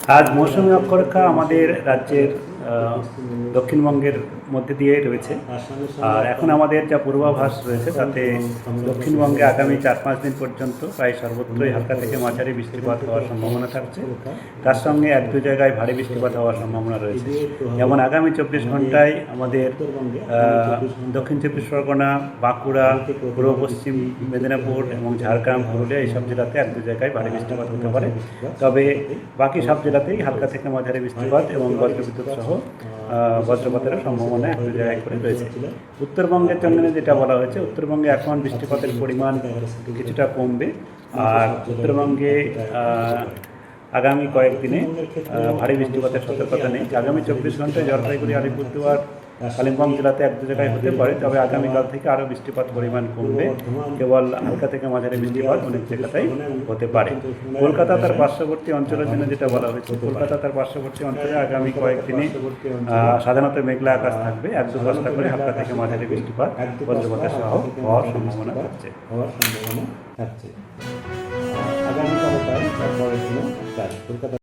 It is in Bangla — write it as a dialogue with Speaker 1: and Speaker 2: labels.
Speaker 1: আজ মৌসুমি অক্ষরেখা আমাদের রাজ্যের দক্ষিণবঙ্গের মধ্যে দিয়ে রয়েছে। আর এখন আমাদের যা পূর্বাভাস রয়েছে তাতে দক্ষিণবঙ্গে আগামী 4-5 দিন পর্যন্ত প্রায় সর্বত্রই হালকা থেকে মাঝারি বৃষ্টিপাত হওয়ার সম্ভাবনা থাকছে। তার সঙ্গে 1-2 জায়গায় ভারী বৃষ্টিপাত হওয়ার সম্ভাবনা রয়েছে। যেমন আগামী 24 ঘন্টায় আমাদের দক্ষিণ 24 পরগনা, বাঁকুড়া, পূর্ব পশ্চিম মেদিনীপুর এবং ঝাড়গ্রাম, পুরুলিয়া এইসব জেলাতে 1-2 জায়গায় ভারী বৃষ্টিপাত হতে পারে। তবে বাকি সব জেলাতেই হালকা থেকে মাঝারি বৃষ্টিপাত এবং বজ্রবিদ্যুৎ সহ বজ্রপাতের সম্ভাবনা 1-2 জায়গায় করে রয়েছে। উত্তরবঙ্গের জন্য যেটা বলা হয়েছে, উত্তরবঙ্গে এখন বৃষ্টিপাতের পরিমাণ কিছুটা কমবে। আর উত্তরবঙ্গে আগামী কয়েকদিনে ভারী বৃষ্টিপাতের সতর্কতা নেই। আগামী 24 ঘন্টায় জলপাইগুড়ি, আলিপুরদুয়ার, কালিম্পং জেলাতে 1-2 জায়গায় হতে পারে। তবে আগামীকাল থেকে আরও বৃষ্টিপাত পরিমাণ কমবে, কেবল হালকা থেকে মাঝারি বৃষ্টিপাত অনেক জায়গাতেই হতে পারে। কলকাতা তার পার্শ্ববর্তী অঞ্চলের জন্য যেটা বলা হয়েছে, কলকাতা তার পার্শ্ববর্তী অঞ্চলে আগামী কয়েকদিনে সাধারণত মেঘলা আকাশ থাকবে। 1-2 করে হালকা থেকে মাঝারি বৃষ্টিপাত বজ্রপাতের সহ হওয়ার সম্ভাবনা থাকছে।
Speaker 2: আগামীকাল তাই তারপরের দিনও কলকাতা